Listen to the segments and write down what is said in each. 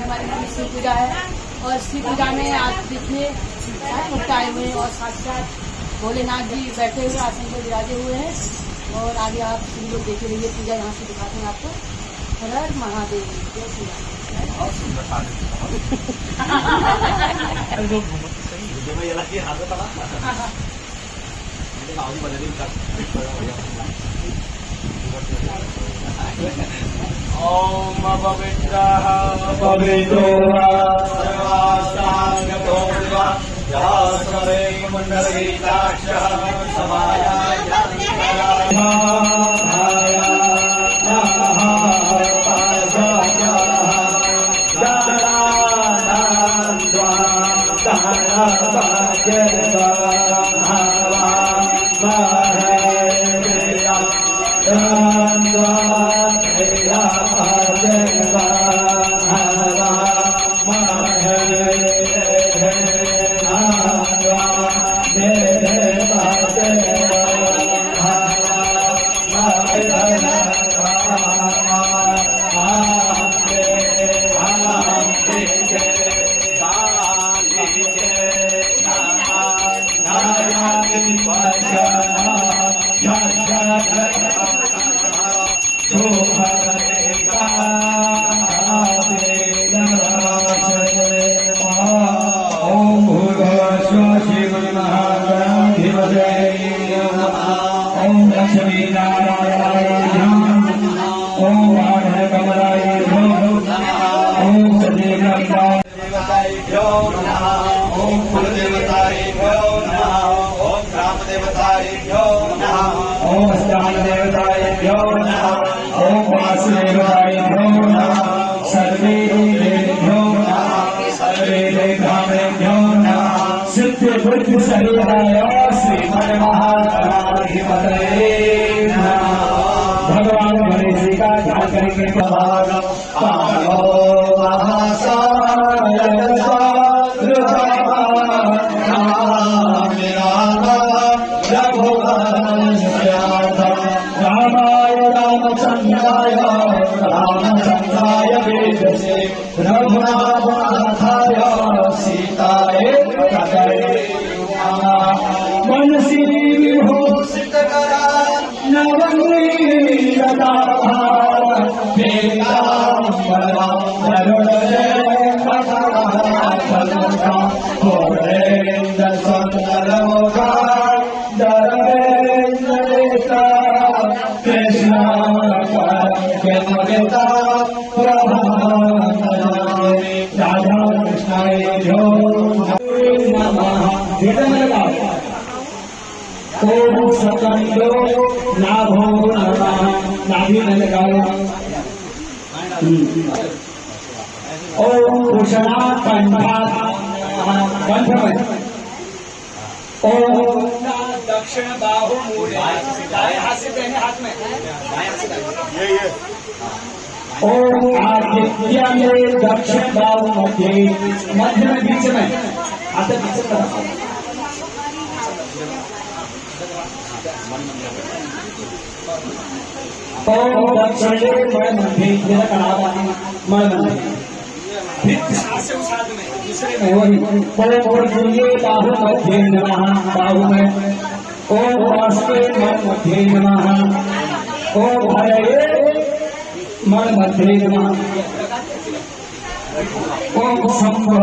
हमारे यहाँ शिव पूजा है और शिव पूजा में आज देखिए भक्त आए हुए हैं और साथ साथ भोलेनाथ जी बैठे हुए आसन पर विराजे हुए हैं। और आगे आप सभी लोग देखे रहिए पूजा, यहाँ से दिखाते हैं आपको। हर हर महादेव, जय श्री राम। ओम पवित्रः पवित्रो सर्वासांगतो देवा यास्मरे मंडलीताक्षः भगवान गणेश जी का ध्यान करेंगे। रामाय रामचंद्राय रामचंद्राय वेदसे रघुनाथाय सीताय मनसी विभूषित करा नवनीता कृष्ण राधा कृष्णाय नमः। ओम सकंदो नाभो नमः। नाभि में लगाओ। ओम भूषणा कंठा कंठ में। ओम दक्षिण बाहु मूले दाएं हाथ से पहने हाथ में ये ओम आदित्य में दक्षिण बाहु मध्य मध्य में बीच में हाथ पीछे कर। ओम दक्षिणे मण मध्य मेरा कड़ावा मण मध्य फिर दूसरे में वही ओम दुर्गे बाहु मध्य नमः बाहु में। ओम वास्ते मण मध्य नमः। ओम हरये मण मध्य नमः। ओम संभव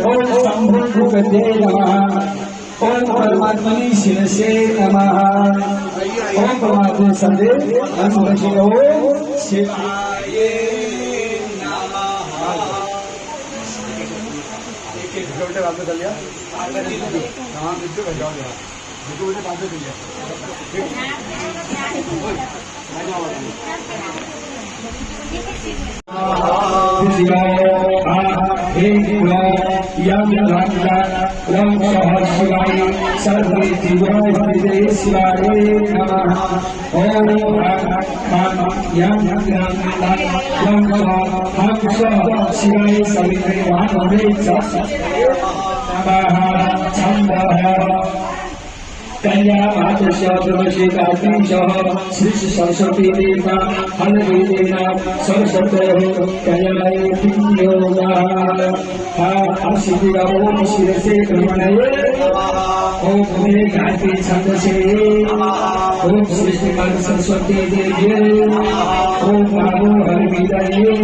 ओम संभुते नमः। ओम परमात्मनि शिरसे नमः। ओम परमात्मा संदेव ओम शिवाय सर्वे शिवाय नमः। ओम शिवाय सवित्रे कन्या मातृश्च ब्रह्मश्रीकार्तिकः श्री सरस्वती देवा हलवेदेना सरस्वतयो कन्यायै योगाः हर्षितिरा ओम शिरसे ब्रह्मणये ओम भूमे गायत्री छन्दसे ओम श्री सरस्वती देव्यै ओम नमो हरिविदये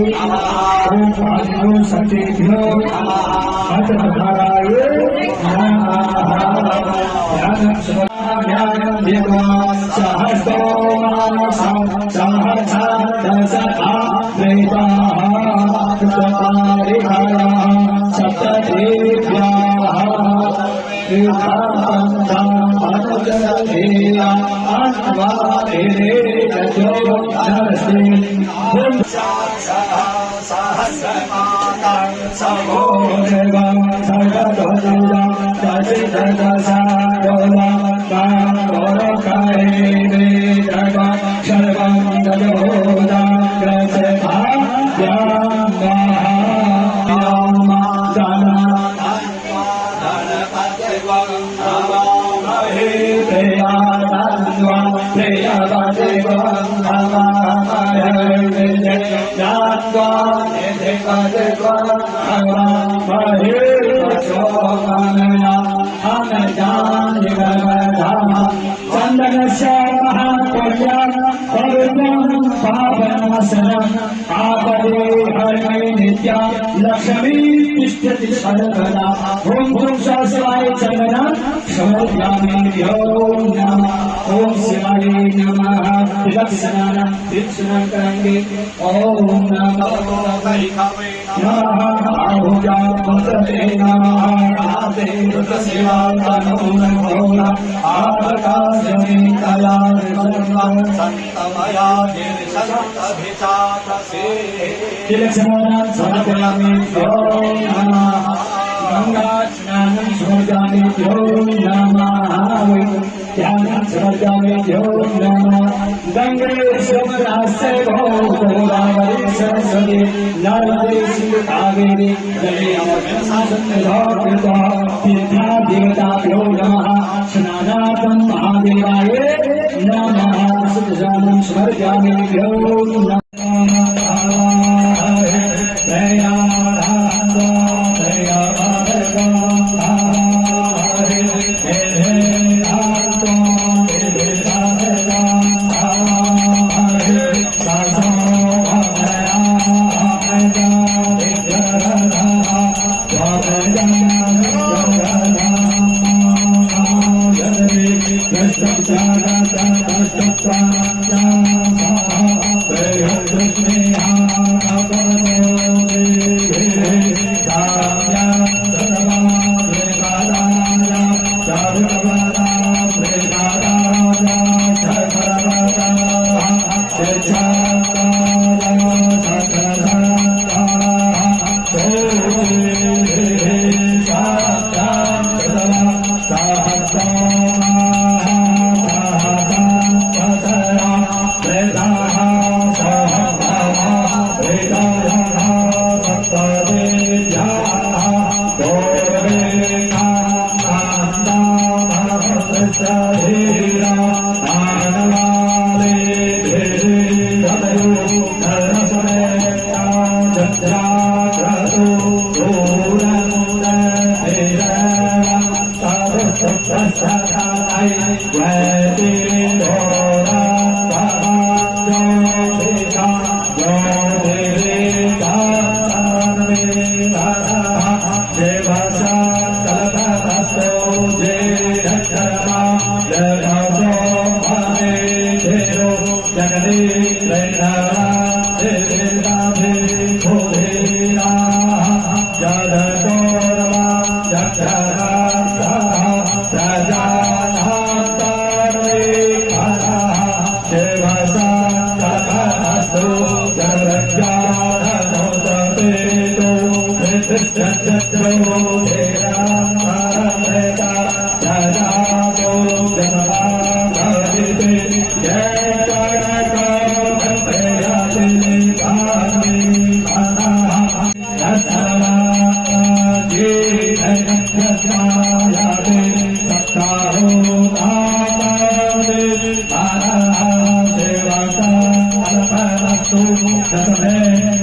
ओम नमो सत्यभ्यो अतधाराय लक्ष्मी तिष्ठति सर्वदा ओम शिवाय चंदना समर्पयामि ओम शिवाय नमः तिलक्षणाना दीक्षाना करेंगे ओम नमो नमः आहुजा मंत्रते नमः आते सेवा नमो आकाशमे कला संतमया दीर्घसंतभिचातसे तिलक्षणाना समर्पयामि ओम नमः गंगा स्नानं समर्पयामि ओम नमः ध्यानं समर्पयामि ओम नमः गंगे सोमरास्ते गोदावरी सरस्वती नर्मदे सिंधु कावेरी तीर्था देवताभ्यो नमः स्नानार्थं महादेवाय नमः सुखसानं समर्पयामि ओम नमः Jai तु दशमे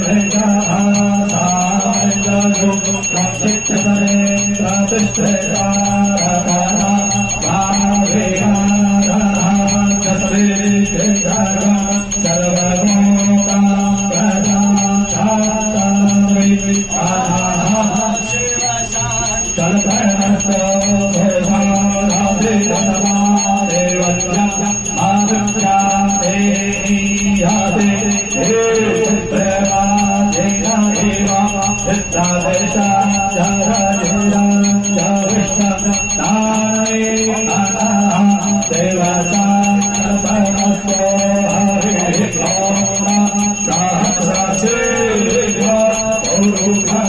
प्रजाहासामजो वक्षितसरे प्रतिष्ठितारकारा भावेहारः दशमे प्रजाहा सर्वभूता प्रजाचातामि आहा कल्पनस्तो भवानादितमा देवज्ञा आरुच्याते याते प्रेमा देना देवा चित्तादेशा चाराजेना चाविष्टा नामे आहा देवता कल्पनस्तो हरे कृष्ण सहस्रासे उरुखा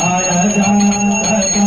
आया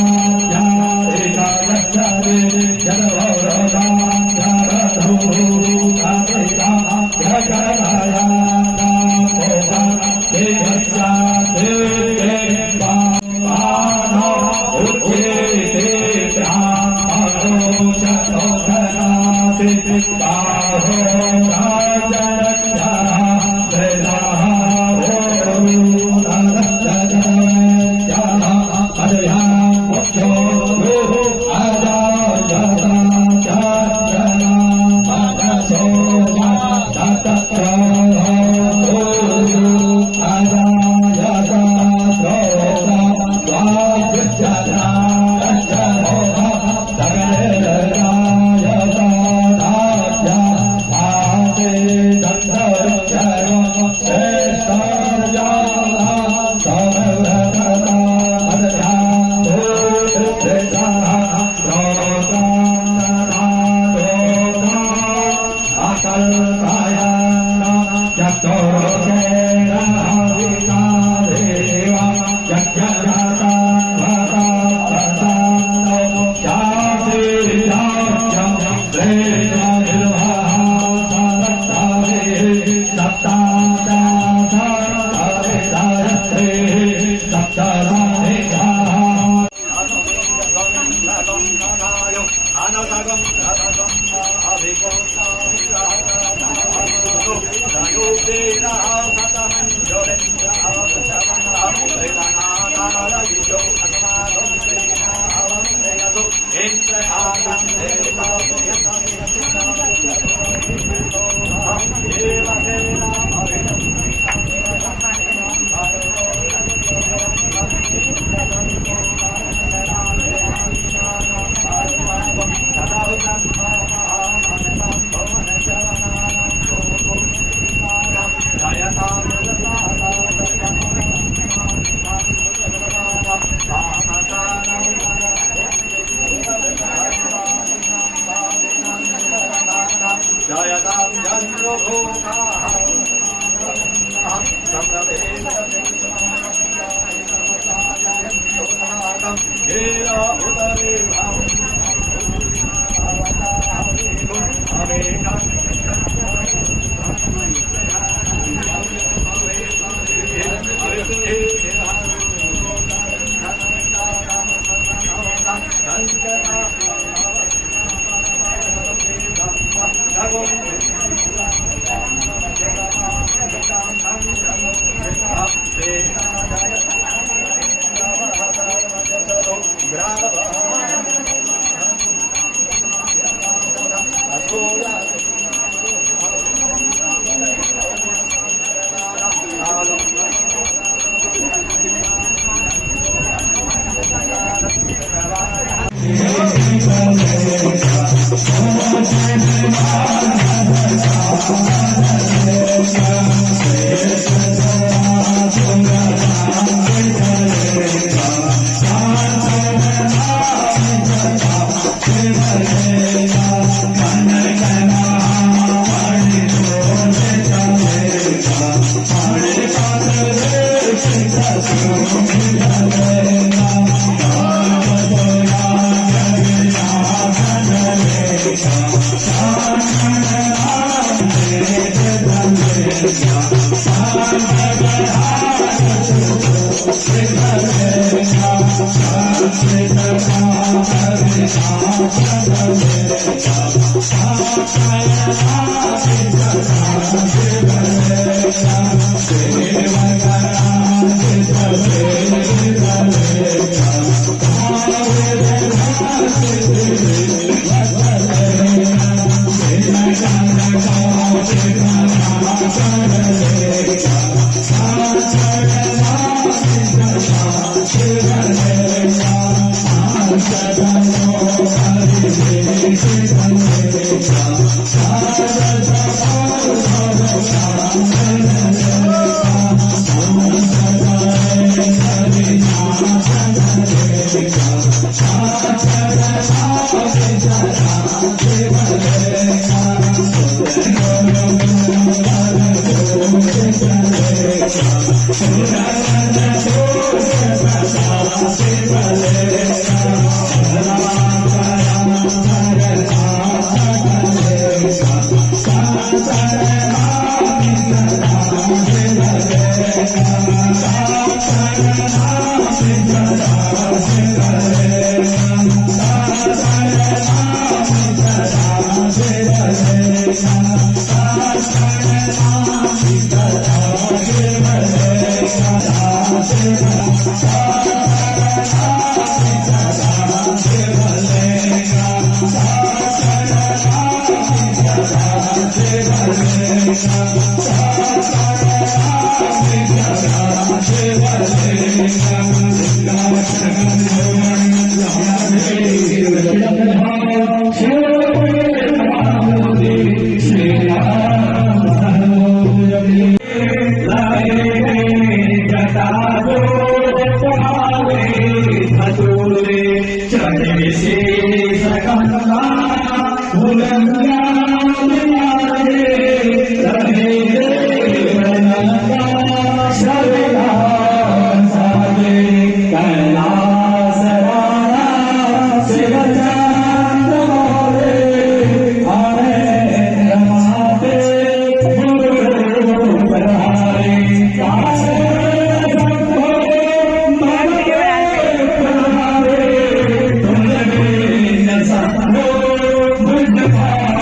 Good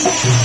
Thank you.